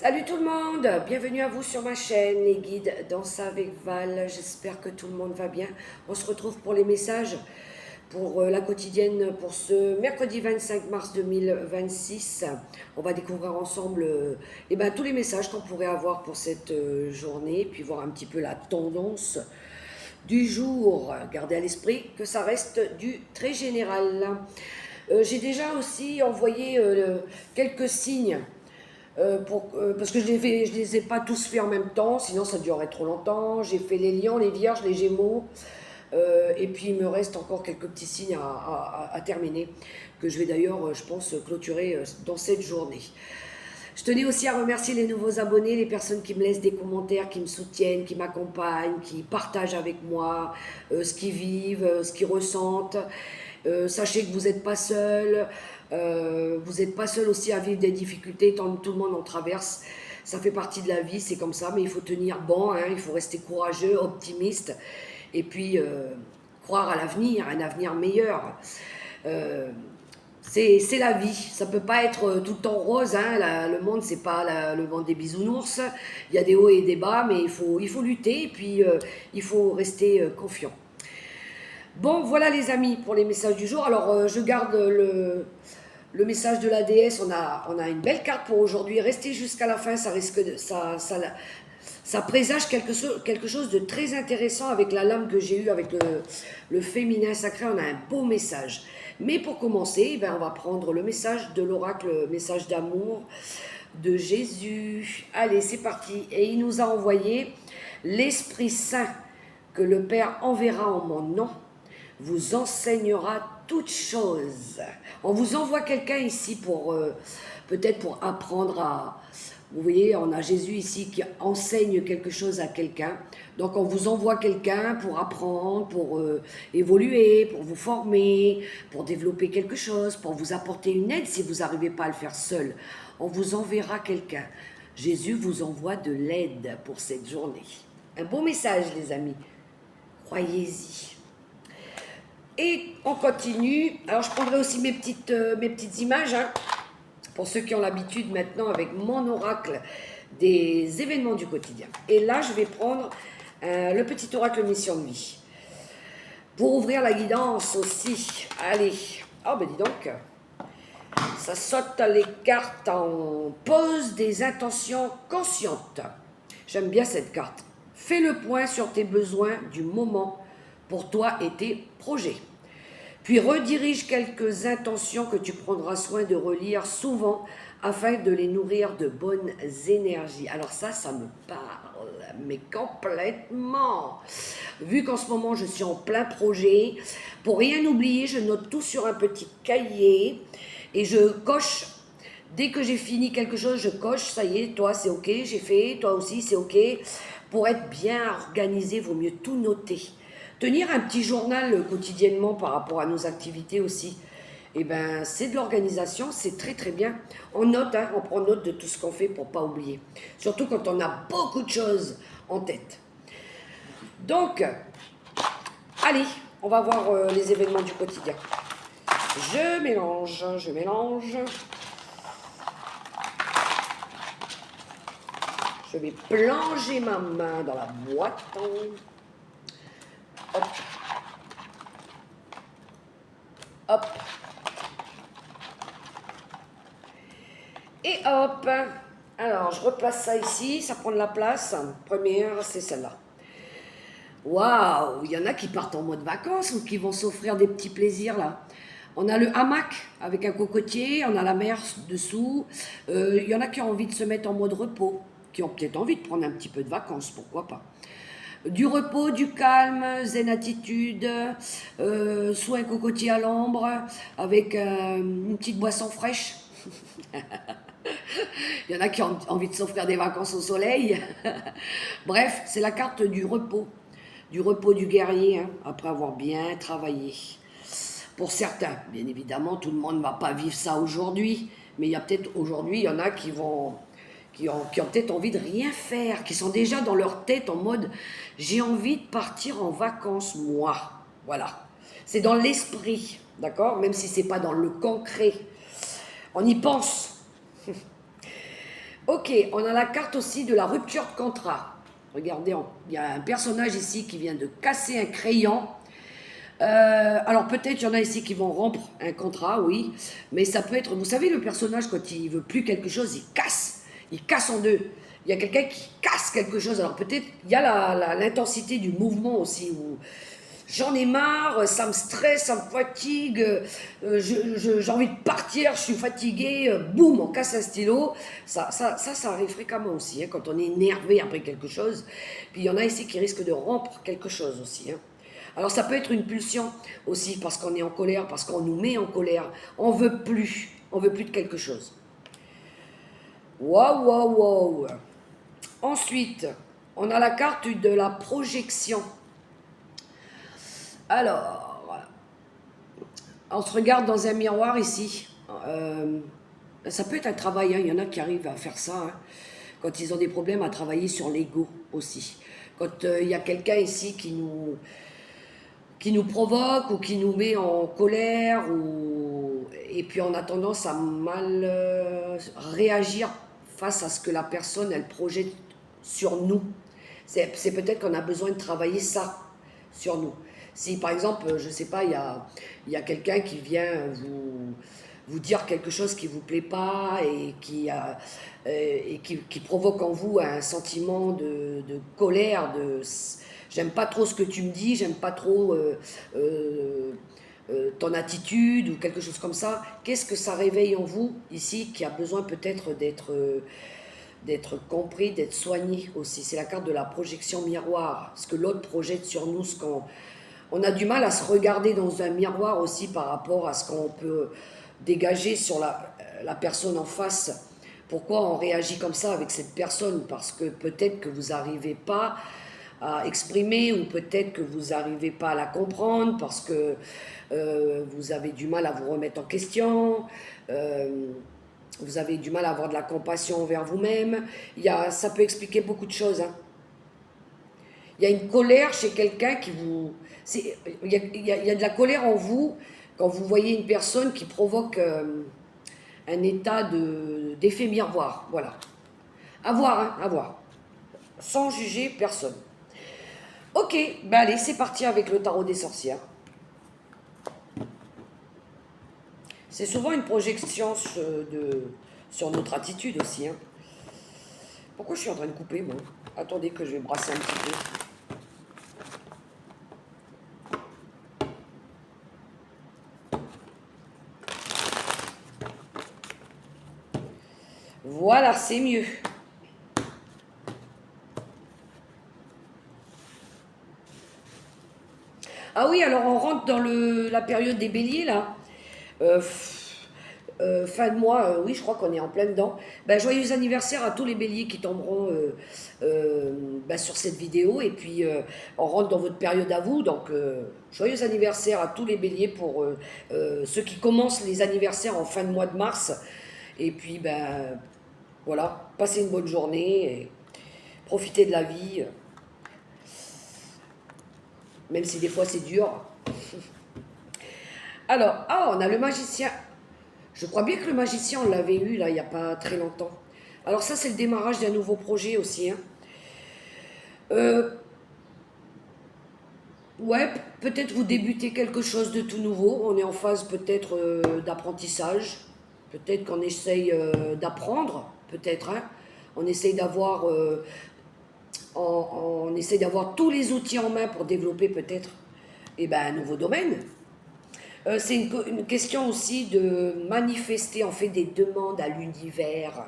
Salut tout le monde, bienvenue à vous sur ma chaîne, les guides Danse avec Val. J'espère que tout le monde va bien. On se retrouve pour les messages, pour la quotidienne, pour ce mercredi 25 mars 2026. On va découvrir ensemble tous les messages qu'on pourrait avoir pour cette journée, puis voir un petit peu la tendance du jour. Gardez à l'esprit que ça reste du très général. J'ai déjà aussi envoyé quelques signes parce que je les ai pas tous fait en même temps, sinon ça durerait trop longtemps. J'ai fait les lions, les vierges, les gémeaux, et puis il me reste encore quelques petits signes à terminer, que je vais d'ailleurs, je pense, clôturer dans cette journée. Je tenais aussi à remercier les nouveaux abonnés, les personnes qui me laissent des commentaires, qui me soutiennent, qui m'accompagnent, qui partagent avec moi ce qu'ils vivent, ce qu'ils ressentent. Sachez que vous n'êtes pas seul. Vous n'êtes pas seul aussi à vivre des difficultés, tant tout le monde en traverse. Ça fait partie de la vie, c'est comme ça, mais il faut tenir bon, hein, il faut rester courageux, optimiste, et puis croire à l'avenir, un avenir meilleur. Euh, c'est la vie, ça peut pas être tout le temps rose, hein. Le monde c'est pas le monde des bisounours, il y a des hauts et des bas, mais il faut lutter, et puis il faut rester confiant. Bon, voilà les amis pour les messages du jour. Alors, je garde le message de la déesse. On a une belle carte pour aujourd'hui. Restez jusqu'à la fin, ça risque de, ça présage quelque chose de très intéressant avec la lame que j'ai eue avec le féminin sacré. On a un beau message. Mais pour commencer, on va prendre le message de l'oracle, le message d'amour de Jésus. Allez, c'est parti. Et il nous a envoyé l'Esprit Saint que le Père enverra en mon nom vous enseignera toutes choses. On vous envoie quelqu'un ici pour peut-être pour apprendre à... Vous voyez, on a Jésus ici qui enseigne quelque chose à quelqu'un. Donc on vous envoie quelqu'un pour apprendre, pour évoluer, pour vous former, pour développer quelque chose, pour vous apporter une aide si vous n'arrivez pas à le faire seul. On vous enverra quelqu'un. Jésus vous envoie de l'aide pour cette journée. Un beau message les amis. Croyez-y. Et on continue. Alors je prendrai aussi mes petites images, hein, pour ceux qui ont l'habitude maintenant avec mon oracle des événements du quotidien. Et là, je vais prendre le petit oracle mission de vie. Pour ouvrir la guidance aussi. Allez. Oh ben dis donc. Ça saute les cartes en pose des intentions conscientes. J'aime bien cette carte. Fais le point sur tes besoins du moment pour toi et tes projets. Puis redirige quelques intentions que tu prendras soin de relire souvent afin de les nourrir de bonnes énergies. Alors ça me parle, mais complètement. Vu qu'en ce moment je suis en plein projet, pour rien oublier, je note tout sur un petit cahier et je coche. Dès que j'ai fini quelque chose, je coche, ça y est, toi c'est ok, j'ai fait, toi aussi c'est ok. Pour être bien organisé, il vaut mieux tout noter. Tenir un petit journal quotidiennement par rapport à nos activités aussi, c'est de l'organisation, c'est très très bien. On note, hein, on prend note de tout ce qu'on fait pour pas oublier. Surtout quand on a beaucoup de choses en tête. Donc, allez, on va voir les événements du quotidien. Je mélange. Je vais plonger ma main dans la boîte. Hop. Hop. Et hop. Alors, je replace ça ici. Ça prend de la place. Première, c'est celle-là. Waouh, il y en a qui partent en mode vacances ou qui vont s'offrir des petits plaisirs là. On a le hamac avec un cocotier, on a la mer dessous. Il y en a qui ont envie de se mettre en mode repos, qui ont peut-être envie de prendre un petit peu de vacances, pourquoi pas. Du repos, du calme, zen attitude, soit un cocotier à l'ombre avec une petite boisson fraîche. Il y en a qui ont envie de s'offrir des vacances au soleil. Bref, c'est la carte du repos du guerrier, hein, après avoir bien travaillé. Pour certains, bien évidemment, tout le monde ne va pas vivre ça aujourd'hui, mais il y a peut-être aujourd'hui, il y en a qui ont peut-être envie de rien faire, qui sont déjà dans leur tête en mode « j'ai envie de partir en vacances, moi ». Voilà. C'est dans l'esprit, d'accord? Même si ce n'est pas dans le concret. On y pense. Ok, on a la carte aussi de la rupture de contrat. Regardez, il y a un personnage ici qui vient de casser un crayon. Alors peut-être il y en a ici qui vont rompre un contrat, oui, mais ça peut être, vous savez, le personnage quand il veut plus quelque chose, il casse en deux. Il y a quelqu'un qui casse quelque chose. Alors peut-être il y a l'intensité du mouvement aussi où j'en ai marre, ça me stresse, ça me fatigue, j'ai envie de partir, je suis fatigué, boum, on casse un stylo. Ça arrive fréquemment aussi, hein, quand on est énervé après quelque chose. Puis il y en a ici qui risquent de rompre quelque chose aussi. Hein. Alors ça peut être une pulsion aussi, parce qu'on est en colère, parce qu'on nous met en colère. On veut de quelque chose. Waouh, waouh, waouh. Ensuite, on a la carte de la projection. Alors, voilà. On se regarde dans un miroir ici. Ça peut être un travail, hein. Il y en a qui arrivent à faire ça, hein, quand ils ont des problèmes à travailler sur l'ego aussi. Quand il y a quelqu'un ici qui nous provoque ou qui nous met en colère, et puis on a tendance à mal réagir face à ce que la personne elle projette sur nous. C'est peut-être qu'on a besoin de travailler ça sur nous. Si par exemple, je ne sais pas, il y a quelqu'un qui vient vous dire quelque chose qui ne vous plaît pas et qui provoque en vous un sentiment de colère, j'aime pas trop ce que tu me dis, j'aime pas trop ton attitude ou quelque chose comme ça. Qu'est-ce que ça réveille en vous ici qui a besoin peut-être d'être compris, d'être soigné aussi. C'est la carte de la projection miroir, ce que l'autre projette sur nous, on a du mal à se regarder dans un miroir aussi par rapport à ce qu'on peut dégager sur la personne en face. Pourquoi on réagit comme ça avec cette personne? Parce que peut-être que vous n'arrivez pas à exprimer ou peut-être que vous n'arrivez pas à la comprendre parce que vous avez du mal à vous remettre en question, vous avez du mal à avoir de la compassion envers vous-même. Ça peut expliquer beaucoup de choses. Hein. Il y a une colère chez quelqu'un qui vous... Il y a de la colère en vous quand vous voyez une personne qui provoque un état d'effet miroir. Voilà. À voir, hein, à voir. Sans juger personne. Ok, ben allez, c'est parti avec le tarot des sorcières. C'est souvent une projection sur notre attitude aussi. Hein. Pourquoi je suis en train de couper, moi? Attendez que je vais brasser un petit peu. Voilà, c'est mieux. Ah oui, alors on rentre dans la période des béliers, là. Fin de mois, oui, je crois qu'on est en plein dedans. Ben, joyeux anniversaire à tous les béliers qui tomberont ben, sur cette vidéo. Et puis, on rentre dans votre période à vous. Donc, joyeux anniversaire à tous les béliers pour ceux qui commencent les anniversaires en fin de mois de mars. Et puis, ben, voilà, passez une bonne journée et profitez de la vie. Même si des fois c'est dur. Alors, on a le magicien. Je crois bien que le magicien, on l'avait eu là, il n'y a pas très longtemps. Alors ça, c'est le démarrage d'un nouveau projet aussi. Hein. Ouais, peut-être vous débutez quelque chose de tout nouveau. On est en phase peut-être d'apprentissage. Peut-être qu'on essaye d'apprendre, peut-être. Hein. On essaye d'avoir on essaie d'avoir tous les outils en main pour développer peut-être un nouveau domaine. C'est une question aussi de manifester, on fait des demandes à l'univers.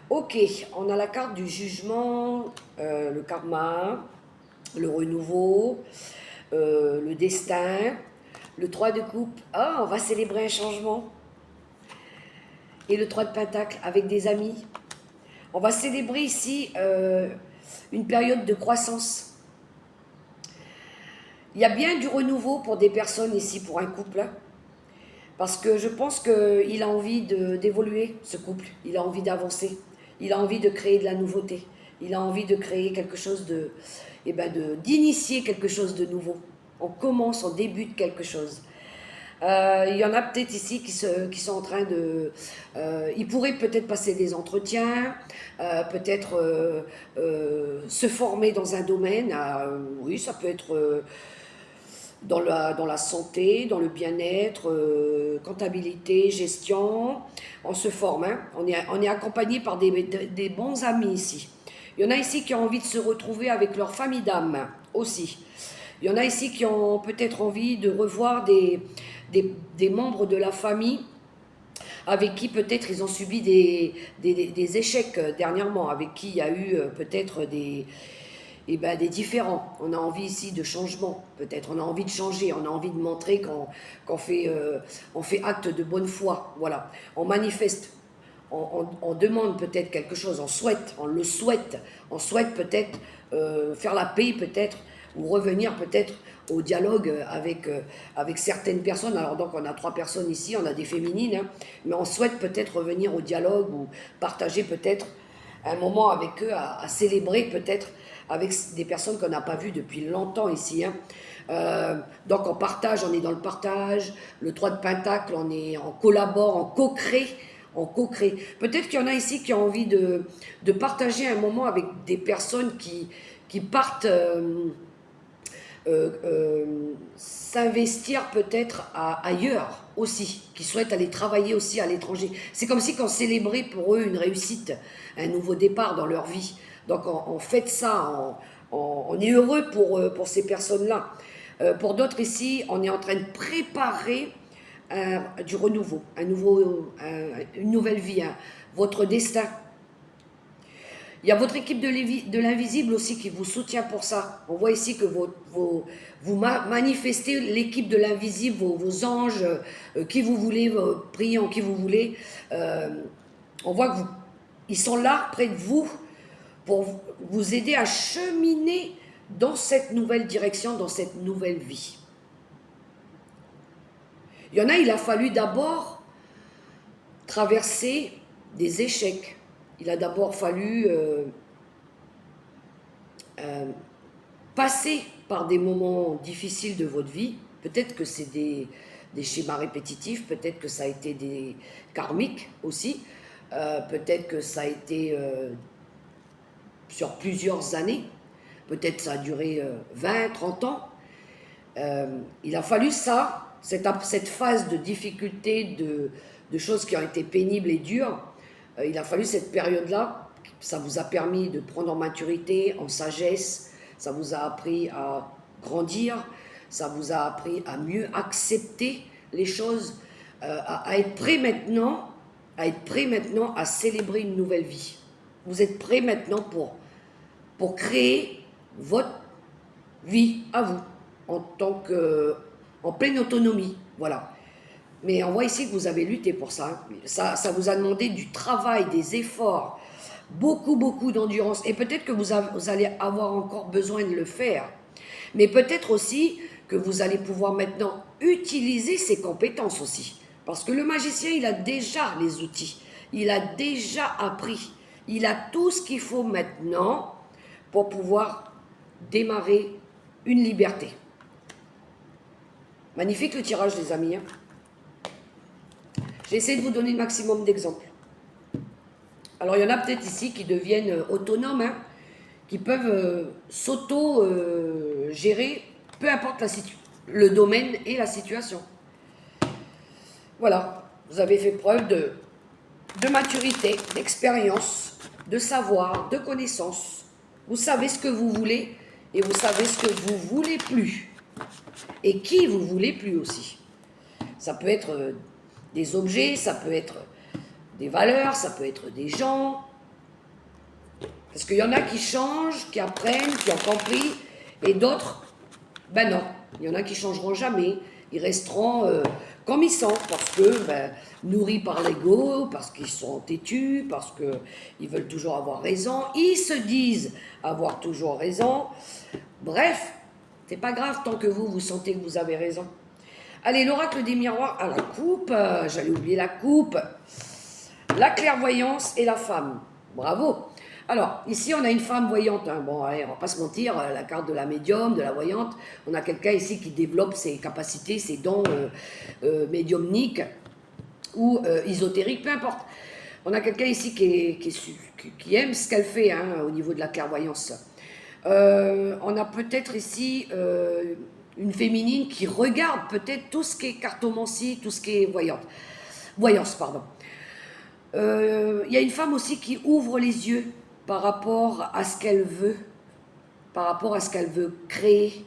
Ok, on a la carte du jugement, le karma, le renouveau, le destin, le 3 de coupe. Ah, on va célébrer un changement. Et le 3 de pentacle avec des amis. On va célébrer ici une période de croissance. Il y a bien du renouveau pour des personnes ici, pour un couple. Hein, parce que je pense qu'il a envie d'évoluer, ce couple. Il a envie d'avancer. Il a envie de créer de la nouveauté. Il a envie de créer quelque chose d'initier quelque chose de nouveau. On commence, on débute quelque chose. Il y en a peut-être ici qui sont en train de... ils pourraient peut-être passer des entretiens, peut-être se former dans un domaine. Oui, ça peut être dans la santé, dans le bien-être, comptabilité, gestion. On se forme, hein. On est accompagné par des bons amis ici. Il y en a ici qui ont envie de se retrouver avec leur famille d'âme aussi. Il y en a ici qui ont peut-être envie de revoir des membres de la famille avec qui peut-être ils ont subi des échecs dernièrement, avec qui il y a eu peut-être des différents. On a envie ici de changement, peut-être. On a envie de changer, on a envie de montrer qu'on fait, on fait acte de bonne foi. Voilà. On manifeste, on demande peut-être quelque chose, on souhaite, on souhaite peut-être faire la paix, peut-être, ou revenir peut-être au dialogue avec certaines personnes. Alors donc on a 3 personnes ici, on a des féminines, hein, mais on souhaite peut-être revenir au dialogue ou partager peut-être un moment avec eux, à célébrer peut-être avec des personnes qu'on n'a pas vues depuis longtemps ici. Hein. Donc on partage, on est dans le partage, le 3 de Pentacle, on collabore, on co-crée. Peut-être qu'il y en a ici qui ont envie de partager un moment avec des personnes qui partent s'investir peut-être ailleurs aussi, qui souhaitent aller travailler aussi à l'étranger. C'est comme si on célébrait pour eux une réussite, un nouveau départ dans leur vie. Donc on fête ça, on est heureux pour ces personnes-là. Pour d'autres ici, on est en train de préparer du renouveau, une nouvelle vie, hein, votre destin. Il y a votre équipe de l'invisible aussi qui vous soutient pour ça. On voit ici que vous manifestez l'équipe de l'invisible, vos anges, qui vous voulez, priez en qui vous voulez. On voit qu'ils sont là près de vous pour vous aider à cheminer dans cette nouvelle direction, dans cette nouvelle vie. Il y en a, il a fallu d'abord traverser des échecs. Il a d'abord fallu passer par des moments difficiles de votre vie. Peut-être que c'est des schémas répétitifs, peut-être que ça a été des karmiques aussi, peut-être que ça a été sur plusieurs années, peut-être ça a duré 20, 30 ans. Il a fallu ça, cette phase de difficulté, de choses qui ont été pénibles et dures. Il a fallu cette période-là. Ça vous a permis de prendre en maturité, en sagesse. Ça vous a appris à grandir. Ça vous a appris à mieux accepter les choses, à être prêt maintenant, à célébrer une nouvelle vie. Vous êtes prêt maintenant pour créer votre vie à vous, en pleine autonomie. Voilà. Mais on voit ici que vous avez lutté pour ça. Ça vous a demandé du travail, des efforts, beaucoup d'endurance. Et peut-être que vous allez avoir encore besoin de le faire. Mais peut-être aussi que vous allez pouvoir maintenant utiliser ces compétences aussi. Parce que le magicien, il a déjà les outils. Il a déjà appris. Il a tout ce qu'il faut maintenant pour pouvoir démarrer une liberté. Magnifique le tirage, les amis. Hein. J'ai essayé de vous donner le maximum d'exemples. Alors, il y en a peut-être ici qui deviennent autonomes, hein, qui peuvent s'auto-gérer, peu importe le domaine et la situation. Voilà, vous avez fait preuve de maturité, d'expérience, de savoir, de connaissance. Vous savez ce que vous voulez et vous savez ce que vous voulez plus. Et qui vous voulez plus aussi. Ça peut être des objets, ça peut être des valeurs, ça peut être des gens. Parce qu'il y en a qui changent, qui apprennent, qui ont compris, et d'autres, ben non. Il y en a qui changeront jamais. Ils resteront comme ils sont, parce que nourris par l'ego, parce qu'ils sont têtus, parce qu'ils veulent toujours avoir raison. Ils se disent avoir toujours raison. Bref, c'est pas grave tant que vous sentez que vous avez raison. Allez, l'oracle des miroirs à la coupe. J'allais oublier la coupe. La clairvoyance et la femme. Bravo. Alors, ici, on a une femme voyante. Hein. Bon, allez, on va pas se mentir, la carte de la médium, de la voyante. On a quelqu'un ici qui développe ses capacités, ses dons médiumniques ou ésotériques, peu importe. On a quelqu'un ici qui aime ce qu'elle fait hein, au niveau de la clairvoyance. On a peut-être ici une féminine qui regarde peut-être tout ce qui est cartomancie, tout ce qui est voyance, pardon. Il y a une femme aussi qui ouvre les yeux par rapport à ce qu'elle veut, par rapport à ce qu'elle veut créer,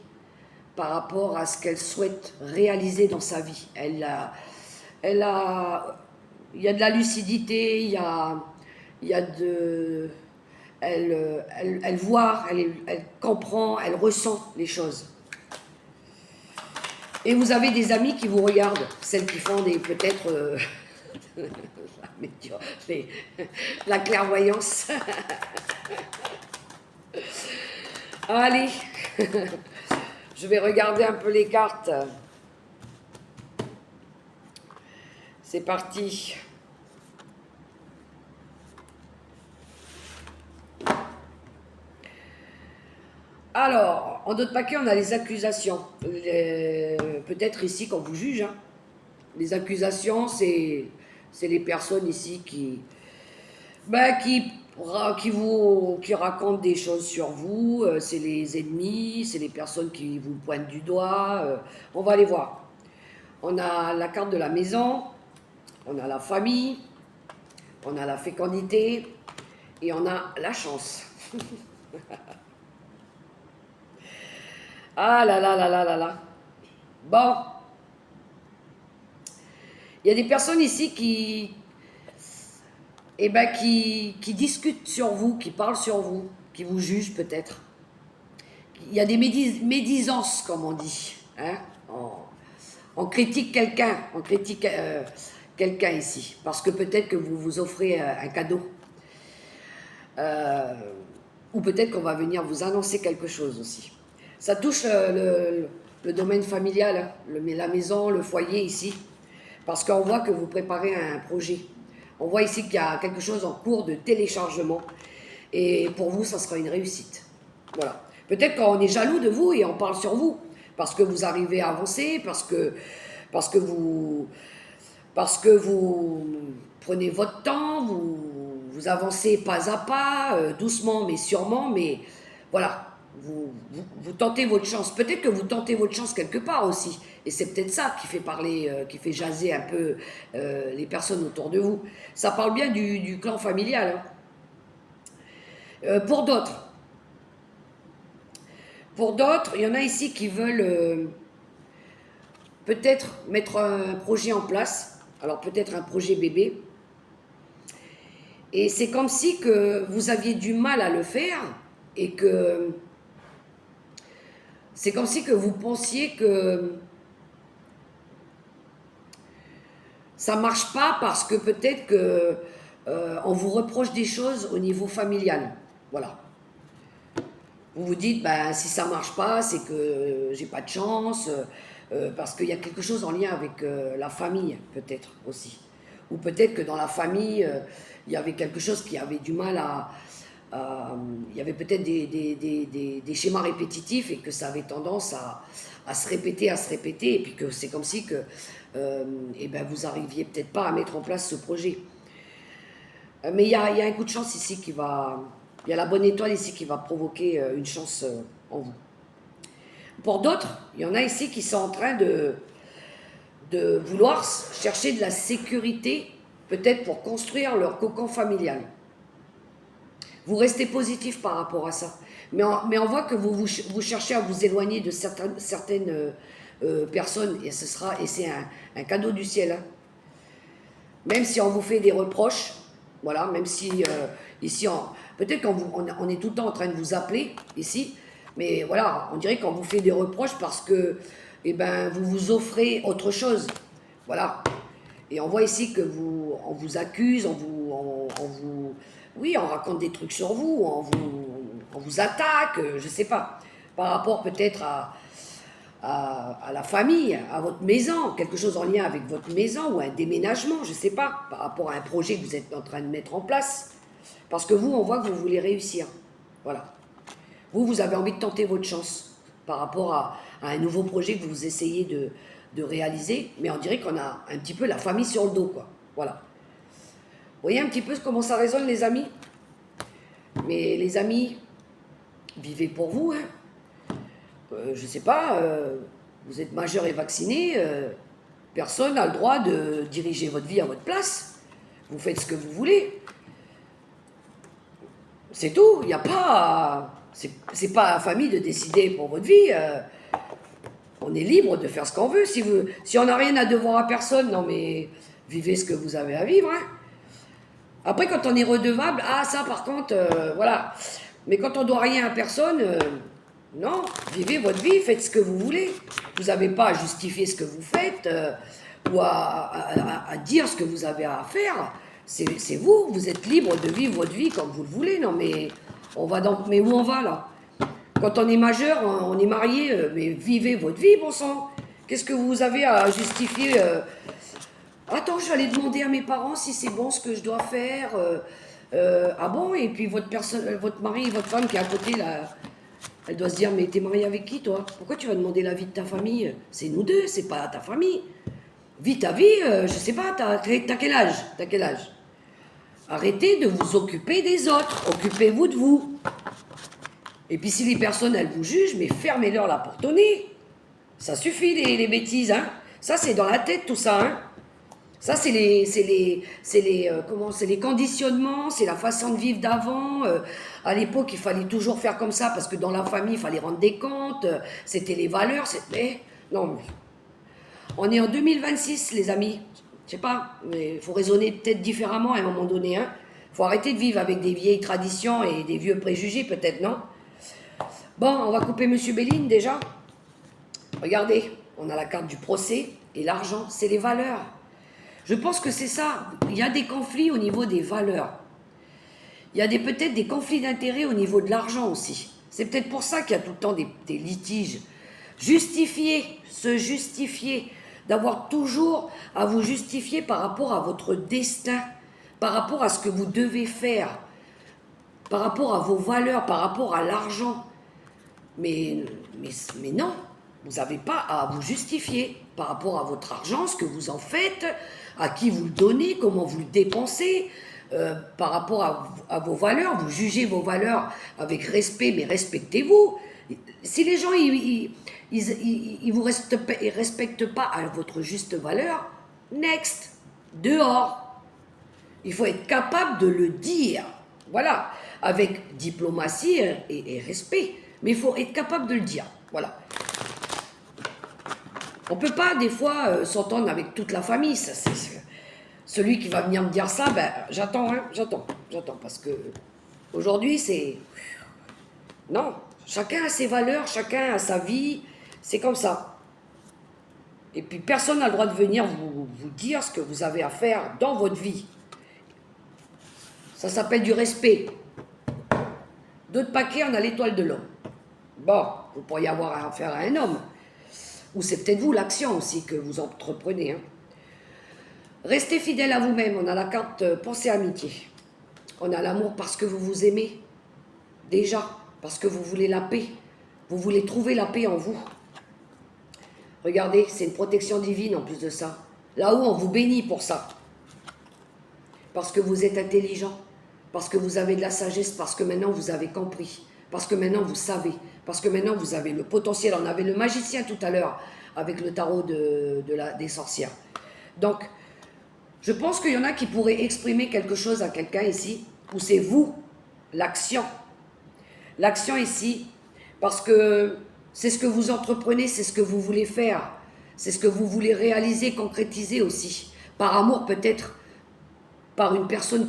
par rapport à ce qu'elle souhaite réaliser dans sa vie. Il y a de la lucidité, il y a de... Elle voit, elle comprend, elle ressent les choses. Et vous avez des amis qui vous regardent, celles qui font des peut-être la clairvoyance. Allez, je vais regarder un peu les cartes. C'est parti. Alors, en d'autres paquets, on a les accusations. Peut-être ici qu'on vous juge. Hein. Les accusations, c'est les personnes ici qui racontent des choses sur vous. C'est les ennemis, c'est les personnes qui vous pointent du doigt. On va les voir. On a la carte de la maison, on a la famille, on a la fécondité et on a la chance. Ah là là là là là là. Bon. Il y a des personnes ici qui discutent sur vous, qui parlent sur vous, qui vous jugent peut-être. Il y a des médisances, comme on dit. Hein? On critique quelqu'un, quelqu'un ici, parce que peut-être que vous vous offrez un cadeau. Ou peut-être qu'on va venir vous annoncer quelque chose aussi. Ça touche le domaine familial, hein, la maison, le foyer ici, parce qu'on voit que vous préparez un projet. On voit ici qu'il y a quelque chose en cours de téléchargement, et pour vous, ça sera une réussite. Voilà. Peut-être qu'on est jaloux de vous et on parle sur vous, parce que vous arrivez à avancer, parce que vous prenez votre temps, vous avancez pas à pas, doucement mais sûrement, mais voilà. Vous tentez votre chance. Peut-être que vous tentez votre chance quelque part aussi. Et c'est peut-être ça qui fait parler, qui fait jaser un peu les personnes autour de vous. Ça parle bien du clan familial. Hein. Pour d'autres, il y en a ici qui veulent peut-être mettre un projet en place. Alors peut-être un projet bébé. Et c'est comme si que vous aviez du mal à le faire et que... C'est comme si que vous pensiez que ça ne marche pas parce que peut-être que on vous reproche des choses au niveau familial. Voilà. Vous vous dites, ben, si ça ne marche pas, c'est que j'ai pas de chance, parce qu'il y a quelque chose en lien avec la famille, peut-être aussi. Ou peut-être que dans la famille, il y avait quelque chose qui avait du mal il y avait peut-être des schémas répétitifs et que ça avait tendance à se répéter, et puis que c'est comme si que vous arriviez peut-être pas à mettre en place ce projet. Mais il y a un coup de chance ici il y a la bonne étoile ici qui va provoquer une chance en vous. Pour d'autres, il y en a ici qui sont en train de vouloir chercher de la sécurité, peut-être pour construire leur cocon familial. Vous restez positif par rapport à ça. Mais on voit que vous cherchez à vous éloigner de certaines personnes, et c'est un cadeau du ciel. Hein. Même si on vous fait des reproches, voilà, même si ici, peut-être qu'on est tout le temps en train de vous appeler, ici, mais voilà, on dirait qu'on vous fait des reproches parce que vous vous offrez autre chose. Voilà. Et on voit ici que on vous accuse, oui, on raconte des trucs sur vous, on vous attaque, je ne sais pas, par rapport peut-être à la famille, à votre maison, quelque chose en lien avec votre maison ou un déménagement, je ne sais pas, par rapport à un projet que vous êtes en train de mettre en place. Parce que vous, on voit que vous voulez réussir. Voilà. Vous avez envie de tenter votre chance par rapport à un nouveau projet que vous essayez de réaliser, mais on dirait qu'on a un petit peu la famille sur le dos, quoi. Voilà. Vous voyez un petit peu comment ça résonne, les amis? Mais les amis, vivez pour vous, hein. Je sais pas, vous êtes majeur et vacciné, personne n'a le droit de diriger votre vie à votre place. Vous faites ce que vous voulez. C'est tout, il n'y a pas... C'est pas à la famille de décider pour votre vie. On est libre de faire ce qu'on veut. Si on n'a rien à devoir à personne, non mais vivez ce que vous avez à vivre. Hein. Après, quand on est redevable, ah ça par contre, voilà. Mais quand on doit rien à personne, non, vivez votre vie, faites ce que vous voulez. Vous n'avez pas à justifier ce que vous faites ou à dire ce que vous avez à faire. C'est vous, vous êtes libre de vivre votre vie comme vous le voulez. Non mais mais où on va là? Quand on est majeur, on est marié, mais vivez votre vie, bon sang. Qu'est-ce que vous avez à justifier Attends, je vais aller demander à mes parents si c'est bon ce que je dois faire. Ah bon? Et puis votre mari, votre femme qui est à côté, là, elle doit se dire, mais t'es marié avec qui, toi? Pourquoi tu vas demander l'avis de ta famille? C'est nous deux, c'est pas ta famille. Vis ta vie, je sais pas, t'as quel âge? T'as quel âge? Arrêtez de vous occuper des autres, occupez-vous de vous. Et puis si les personnes, elles vous jugent, mais fermez-leur la porte au nez. Ça suffit les bêtises, hein. Ça, c'est dans la tête, tout ça, hein. Ça, c'est les conditionnements, c'est la façon de vivre d'avant. À l'époque, il fallait toujours faire comme ça, parce que dans la famille, il fallait rendre des comptes, c'était les valeurs, c'était... Non, mais... On est en 2026, les amis. Je sais pas, mais il faut raisonner peut-être différemment à un moment donné, hein. Faut arrêter de vivre avec des vieilles traditions et des vieux préjugés, peut-être, non? Bon, on va couper Monsieur Béline déjà. Regardez, on a la carte du procès et l'argent, c'est les valeurs. Je pense que c'est ça. Il y a des conflits au niveau des valeurs. Il y a peut-être des conflits d'intérêts au niveau de l'argent aussi. C'est peut-être pour ça qu'il y a tout le temps des litiges. Se justifier, d'avoir toujours à vous justifier par rapport à votre destin, par rapport à ce que vous devez faire, par rapport à vos valeurs, par rapport à l'argent. Mais non, vous n'avez pas à vous justifier par rapport à votre argent, ce que vous en faites, à qui vous le donnez, comment vous le dépensez, par rapport à vos valeurs. Vous jugez vos valeurs avec respect, mais respectez-vous. Si les gens ils vous respectent pas à votre juste valeur, next, dehors. Il faut être capable de le dire, voilà, avec diplomatie et respect. Mais il faut être capable de le dire, voilà. On ne peut pas, des fois, s'entendre avec toute la famille. Celui qui va venir me dire ça, ben, j'attends, parce que aujourd'hui, c'est... Non, chacun a ses valeurs, chacun a sa vie, c'est comme ça. Et puis, personne n'a le droit de venir vous dire ce que vous avez à faire dans votre vie. Ça s'appelle du respect. D'autres paquets, on a l'étoile de l'homme. Bon, vous pourriez avoir affaire à un homme. Ou c'est peut-être vous, l'action aussi, que vous entreprenez. Hein. Restez fidèle à vous-même. On a la carte pensée amitié. On a l'amour parce que vous vous aimez. Déjà, parce que vous voulez la paix. Vous voulez trouver la paix en vous. Regardez, c'est une protection divine en plus de ça. Là-haut, on vous bénit pour ça. Parce que vous êtes intelligent. Parce que vous avez de la sagesse. Parce que maintenant, vous avez compris. Parce que maintenant, vous savez. Parce que maintenant, vous avez le potentiel. On avait le magicien tout à l'heure avec le tarot des sorcières. Donc, je pense qu'il y en a qui pourraient exprimer quelque chose à quelqu'un ici, où c'est vous, l'action. L'action ici, parce que c'est ce que vous entreprenez, c'est ce que vous voulez faire. C'est ce que vous voulez réaliser, concrétiser aussi. Par amour peut-être, par une personne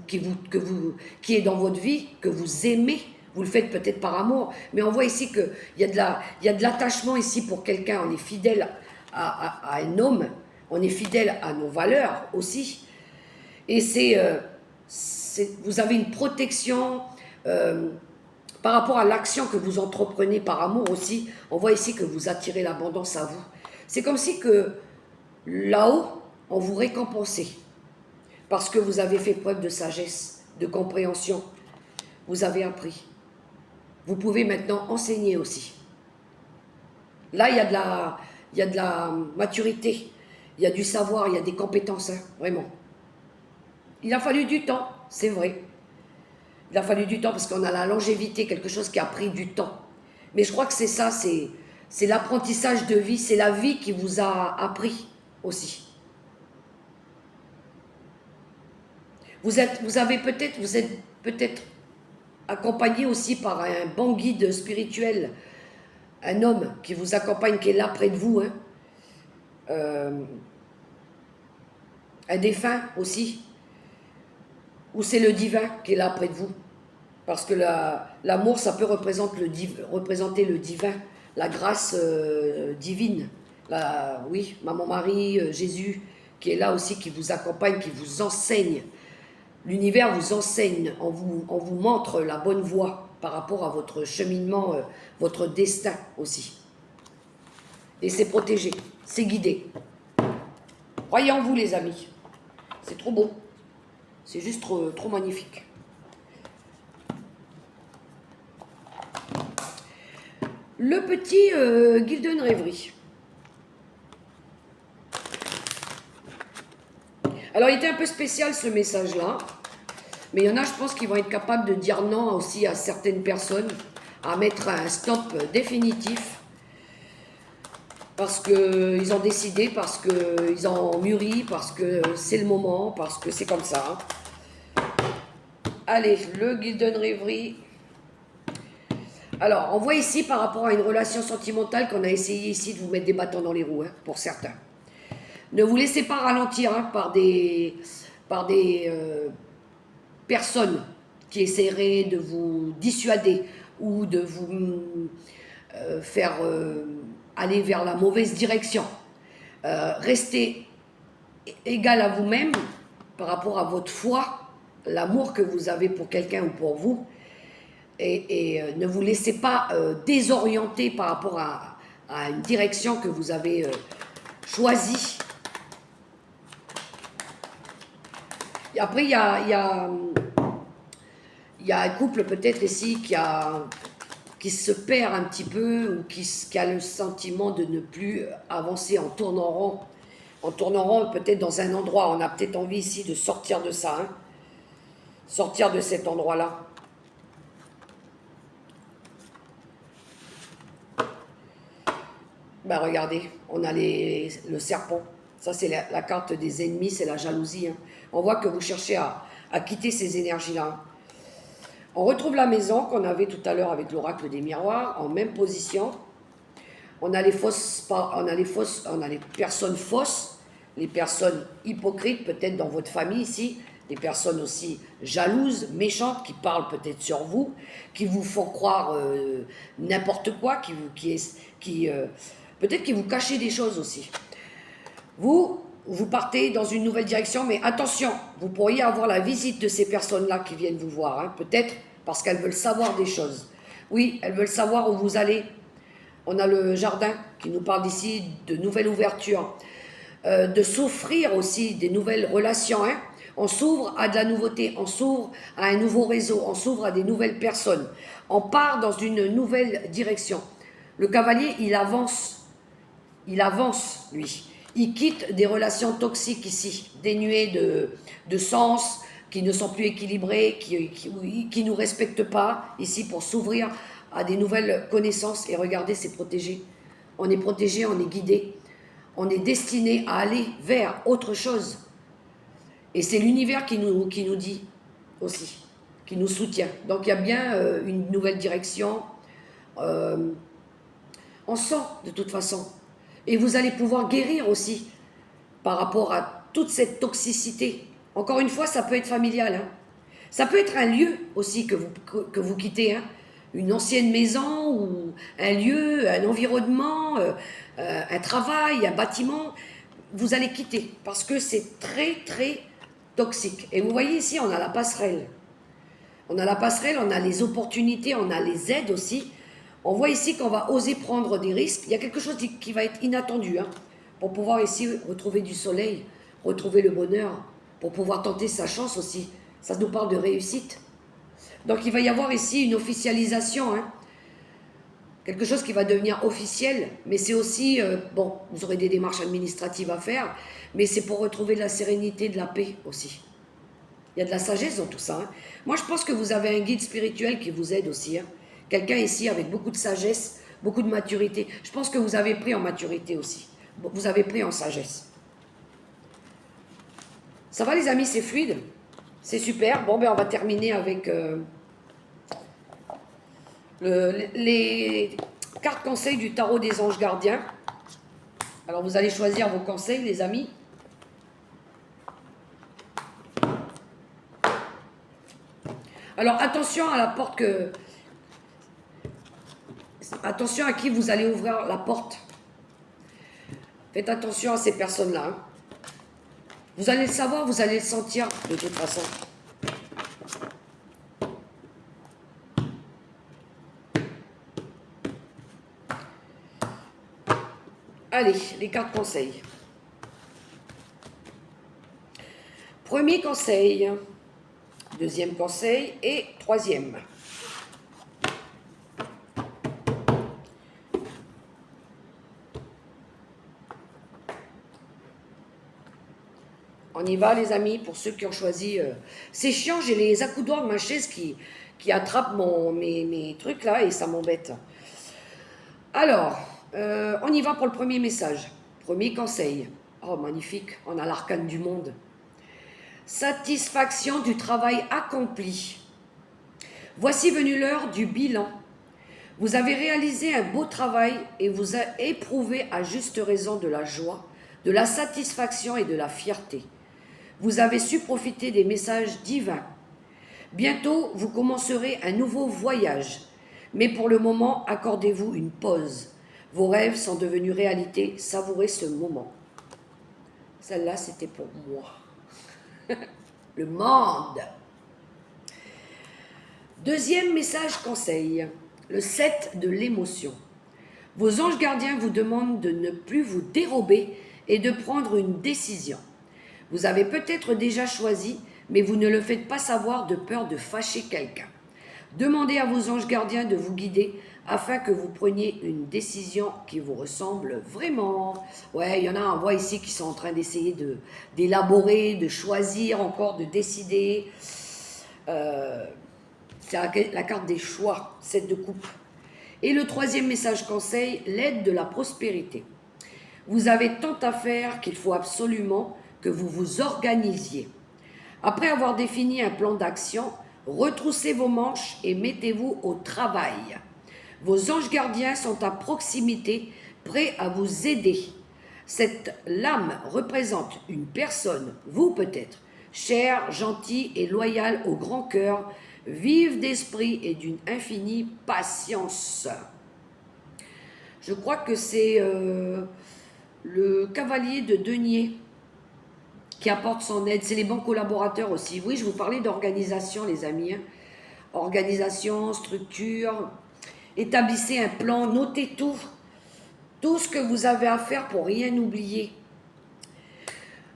qui est dans votre vie, que vous aimez. Vous le faites peut-être par amour, mais on voit ici qu'il y a de l'attachement ici pour quelqu'un. On est fidèle à un homme, on est fidèle à nos valeurs aussi. Et vous avez une protection par rapport à l'action que vous entreprenez par amour aussi. On voit ici que vous attirez l'abondance à vous. C'est comme si que là-haut, on vous récompensait parce que vous avez fait preuve de sagesse, de compréhension. Vous avez appris. Vous pouvez maintenant enseigner aussi. Là, il y a de la maturité, il y a du savoir, il y a des compétences, hein, vraiment. Il a fallu du temps, c'est vrai. Il a fallu du temps parce qu'on a la longévité, quelque chose qui a pris du temps. Mais je crois que c'est ça, c'est l'apprentissage de vie, c'est la vie qui vous a appris aussi. Vous êtes peut-être accompagné aussi par un bon guide spirituel, un homme qui vous accompagne, qui est là près de vous, hein. Un défunt aussi, ou c'est le divin qui est là près de vous, parce que l'amour, ça peut représenter le divin, la grâce divine, oui, Maman Marie, Jésus, qui est là aussi, qui vous accompagne, qui vous enseigne. L'univers vous enseigne, on vous montre la bonne voie par rapport à votre cheminement, votre destin aussi. Et c'est protégé, c'est guidé. Croyez en vous, les amis. C'est trop beau. C'est juste trop magnifique. Le petit Gilden Rêverie. Alors, il était un peu spécial, ce message-là. Mais il y en a, je pense, qui vont être capables de dire non aussi à certaines personnes, à mettre un stop définitif. Parce qu'ils ont décidé, parce qu'ils ont mûri, parce que c'est le moment, parce que c'est comme ça. Allez, le Gilden Rêverie. Alors, on voit ici, par rapport à une relation sentimentale, qu'on a essayé ici de vous mettre des bâtons dans les roues, hein, pour certains. Ne vous laissez pas ralentir hein, par des personnes qui essaieraient de vous dissuader ou de vous faire aller vers la mauvaise direction. Restez égal à vous-même par rapport à votre foi, l'amour que vous avez pour quelqu'un ou pour vous, et ne vous laissez pas désorienter par rapport à une direction que vous avez choisie. Et après, il y a un couple peut-être ici qui se perd un petit peu ou qui a le sentiment de ne plus avancer en tournant rond. En tournant rond, peut-être dans un endroit, on a peut-être envie ici de sortir de ça, hein, sortir de cet endroit-là. Ben regardez, on a le serpent. Ça, c'est la carte des ennemis, c'est la jalousie. Hein. On voit que vous cherchez à quitter ces énergies-là. On retrouve la maison qu'on avait tout à l'heure avec l'oracle des miroirs, en même position. On a les personnes fausses, les personnes hypocrites, peut-être dans votre famille ici, des personnes aussi jalouses, méchantes, qui parlent peut-être sur vous, qui vous font croire n'importe quoi, peut-être qui vous cachez des choses aussi. Vous partez dans une nouvelle direction, mais attention, vous pourriez avoir la visite de ces personnes-là qui viennent vous voir, hein, peut-être parce qu'elles veulent savoir des choses. Oui, elles veulent savoir où vous allez. On a le jardin qui nous parle d'ici de nouvelles ouvertures, de s'offrir aussi des nouvelles relations. Hein. On s'ouvre à de la nouveauté, on s'ouvre à un nouveau réseau, on s'ouvre à des nouvelles personnes. On part dans une nouvelle direction. Le cavalier, il avance, lui. Il quitte des relations toxiques ici, dénuées de sens, qui ne sont plus équilibrées, qui ne nous respectent pas, ici pour s'ouvrir à des nouvelles connaissances. Et regardez, c'est protégé. On est protégé, on est guidé. On est destiné à aller vers autre chose. Et c'est l'univers qui nous dit aussi, qui nous soutient. Donc il y a bien une nouvelle direction. On sent de toute façon. Et vous allez pouvoir guérir aussi par rapport à toute cette toxicité. Encore une fois, ça peut être familial. Hein. Ça peut être un lieu aussi que vous quittez. Hein. Une ancienne maison ou un lieu, un environnement, un travail, un bâtiment. Vous allez quitter parce que c'est très, très toxique. Et vous voyez ici, on a la passerelle. On a la passerelle, on a les opportunités, on a les aides aussi. On voit ici qu'on va oser prendre des risques. Il y a quelque chose qui va être inattendu hein, pour pouvoir ici retrouver du soleil, retrouver le bonheur, pour pouvoir tenter sa chance aussi Ça nous parle de réussite. Donc il va y avoir ici une officialisation, hein. Quelque chose qui va devenir officiel, mais c'est aussi, bon, vous aurez des démarches administratives à faire, mais c'est pour retrouver de la sérénité, de la paix aussi. Il y a de la sagesse dans tout ça, hein. Moi, je pense que vous avez un guide spirituel qui vous aide aussi, hein. Quelqu'un ici avec beaucoup de sagesse, beaucoup de maturité. Je pense que vous avez pris en maturité aussi. Vous avez pris en sagesse. Ça va les amis, c'est fluide? C'est super. Bon, ben on va terminer avec les cartes conseils du tarot des anges gardiens. Alors vous allez choisir vos conseils les amis. Alors attention à la porte que... Attention à qui vous allez ouvrir la porte. Faites attention à ces personnes-là, hein. Vous allez le savoir, vous allez le sentir de toute façon. Allez, les cartes conseils. Premier conseil, deuxième conseil et troisième. On y va les amis, pour ceux qui ont choisi... C'est chiant, j'ai les accoudoirs de ma chaise qui attrapent mes trucs là et ça m'embête. Alors, on y va pour le premier message. Premier conseil. Oh magnifique, on a l'arcane du monde. Satisfaction du travail accompli. Voici venue l'heure du bilan. Vous avez réalisé un beau travail et vous avez éprouvé à juste raison de la joie, de la satisfaction et de la fierté. Vous avez su profiter des messages divins. Bientôt, vous commencerez un nouveau voyage. Mais pour le moment, accordez-vous une pause. Vos rêves sont devenus réalité. Savourez ce moment. Celle-là, c'était pour moi. Le monde. Deuxième message conseil. Le 7 de l'émotion. Vos anges gardiens vous demandent de ne plus vous dérober et de prendre une décision. Vous avez peut-être déjà choisi, mais vous ne le faites pas savoir de peur de fâcher quelqu'un. Demandez à vos anges gardiens de vous guider afin que vous preniez une décision qui vous ressemble vraiment. Ouais, il y en a, on voit ici qui sont en train d'essayer d'élaborer, de choisir encore, de décider. C'est la carte des choix, 7 de coupe. Et le troisième message conseil, l'aide de la prospérité. Vous avez tant à faire qu'il faut absolument que vous vous organisiez. Après avoir défini un plan d'action, retroussez vos manches et mettez-vous au travail. Vos anges gardiens sont à proximité, prêts à vous aider. Cette lame représente une personne, vous peut-être, chère, gentille et loyale au grand cœur, vive d'esprit et d'une infinie patience. Je crois que c'est le cavalier de denier qui apporte son aide. C'est les bons collaborateurs aussi. Oui, je vous parlais d'organisation, les amis, hein. Organisation, structure. Établissez un plan, notez tout. Tout ce que vous avez à faire pour rien oublier.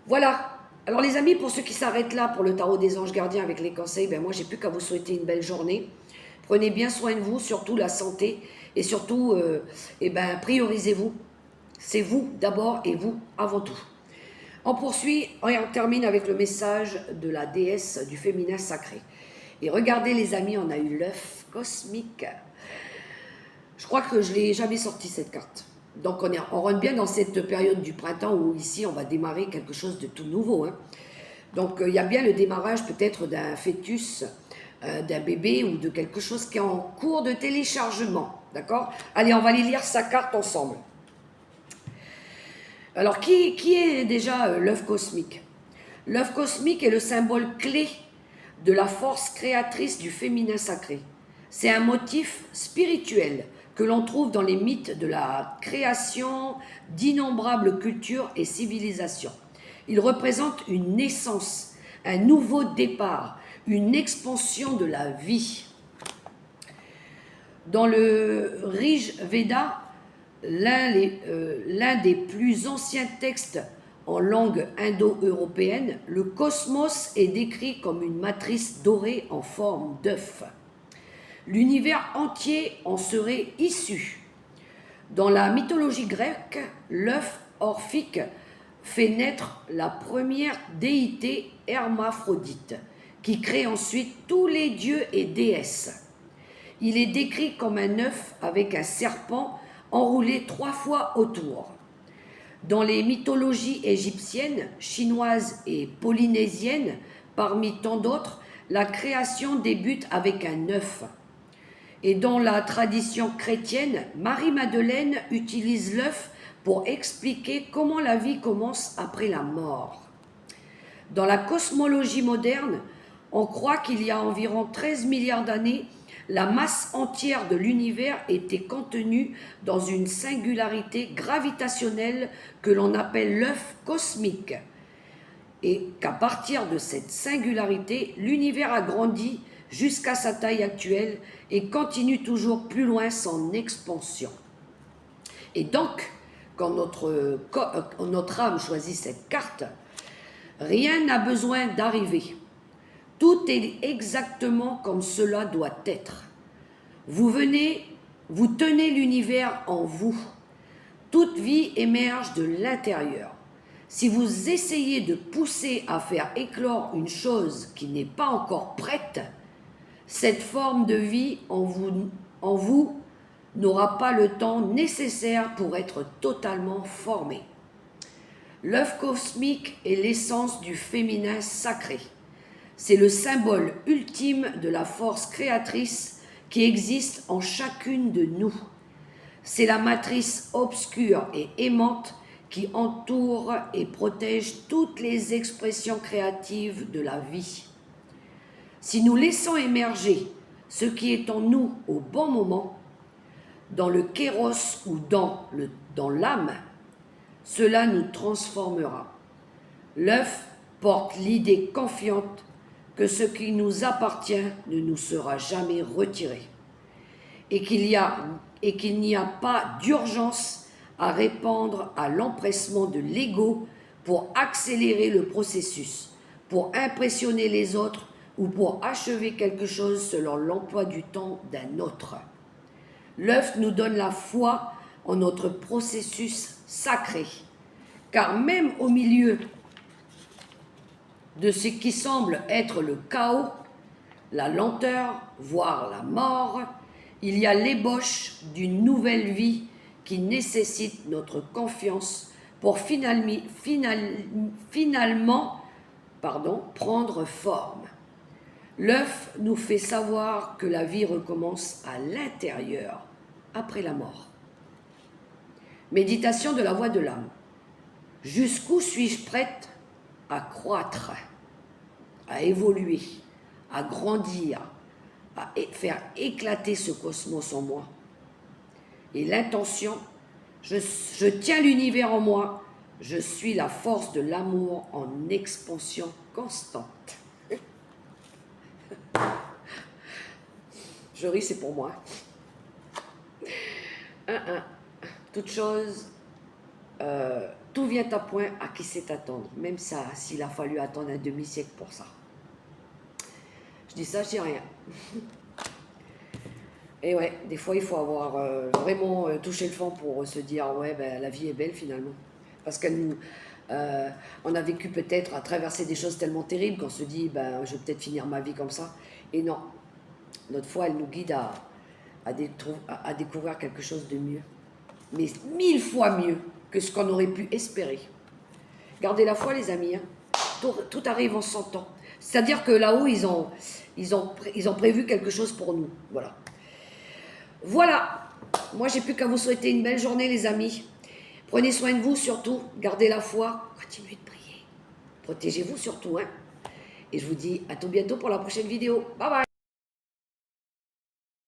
Voilà. Alors les amis, pour ceux qui s'arrêtent là pour le tarot des anges gardiens avec les conseils, ben moi j'ai plus qu'à vous souhaiter une belle journée. Prenez bien soin de vous, surtout la santé. Et surtout, priorisez-vous. C'est vous d'abord et vous avant tout. On poursuit et on termine avec le message de la déesse du féminin sacré. Et regardez les amis, on a eu l'œuf cosmique. Je crois que je ne l'ai jamais sorti cette carte. Donc on rentre bien dans cette période du printemps où ici on va démarrer quelque chose de tout nouveau, hein. Donc il y a bien le démarrage peut-être d'un fœtus, d'un bébé ou de quelque chose qui est en cours de téléchargement. D'accord? Allez, on va aller lire sa carte ensemble. Alors, qui est déjà l'œuf cosmique? L'œuf cosmique est le symbole clé de la force créatrice du féminin sacré. C'est un motif spirituel que l'on trouve dans les mythes de la création d'innombrables cultures et civilisations. Il représente une naissance, un nouveau départ, une expansion de la vie. Dans le Rig Veda, l'un des plus anciens textes En langue indo-européenne, le cosmos est décrit comme une matrice dorée en forme d'œuf. L'univers entier en serait issu. Dans la mythologie grecque, l'œuf orphique fait naître la première déité hermaphrodite, qui crée ensuite tous les dieux et déesses. Il est décrit comme un œuf avec un serpent enroulé 3 fois autour. Dans les mythologies égyptiennes, chinoises et polynésiennes, parmi tant d'autres, la création débute avec un œuf. Et dans la tradition chrétienne, Marie-Madeleine utilise l'œuf pour expliquer comment la vie commence après la mort. Dans la cosmologie moderne, on croit qu'il y a environ 13 milliards d'années, la masse entière de l'univers était contenue dans une singularité gravitationnelle que l'on appelle l'œuf cosmique. Et qu'à partir de cette singularité, l'univers a grandi jusqu'à sa taille actuelle et continue toujours plus loin son expansion. Et donc, quand notre âme choisit cette carte, rien n'a besoin d'arriver. Tout est exactement comme cela doit être. Vous tenez l'univers en vous. Toute vie émerge de l'intérieur. Si vous essayez de pousser à faire éclore une chose qui n'est pas encore prête, cette forme de vie en vous n'aura pas le temps nécessaire pour être totalement formée. L'œuf cosmique est l'essence du féminin sacré. C'est le symbole ultime de la force créatrice qui existe en chacune de nous. C'est la matrice obscure et aimante qui entoure et protège toutes les expressions créatives de la vie. Si nous laissons émerger ce qui est en nous au bon moment, dans le kéros ou dans l'âme, cela nous transformera. L'œuf porte l'idée confiante que ce qui nous appartient ne nous sera jamais retiré et qu'il n'y a pas d'urgence à répandre à l'empressement de l'ego pour accélérer le processus, pour impressionner les autres ou pour achever quelque chose selon l'emploi du temps d'un autre. L'œuf nous donne la foi en notre processus sacré, car même au milieu de ce qui semble être le chaos, la lenteur, voire la mort, il y a l'ébauche d'une nouvelle vie qui nécessite notre confiance pour finalement prendre forme. L'œuf nous fait savoir que la vie recommence à l'intérieur, après la mort. Méditation de la voix de l'âme. Jusqu'où suis-je prête à croître, à évoluer, à grandir, à faire éclater ce cosmos en moi? Et l'intention, je tiens l'univers en moi, je suis la force de l'amour en expansion constante. Je ris, c'est pour moi. Toute chose, tout vient à point à qui sait attendre, même ça, s'il a fallu attendre un demi-siècle pour ça. Je dis ça, je dis rien. Et ouais, des fois, il faut avoir vraiment touché le fond pour se dire, ouais, ben, la vie est belle finalement. Parce qu'on a vécu peut-être à traverser des choses tellement terribles qu'on se dit, ben, je vais peut-être finir ma vie comme ça. Et non, notre foi, elle nous guide à découvrir quelque chose de mieux. Mais 1000 fois mieux que ce qu'on aurait pu espérer. Gardez la foi, les amis. Hein. Tout arrive en 100 ans. C'est-à-dire que là-haut, ils ont prévu quelque chose pour nous. Voilà. Voilà. Moi, j'ai plus qu'à vous souhaiter une belle journée, les amis. Prenez soin de vous, surtout. Gardez la foi. Continuez de prier. Protégez-vous surtout. Hein. Et je vous dis à tout bientôt pour la prochaine vidéo. Bye bye.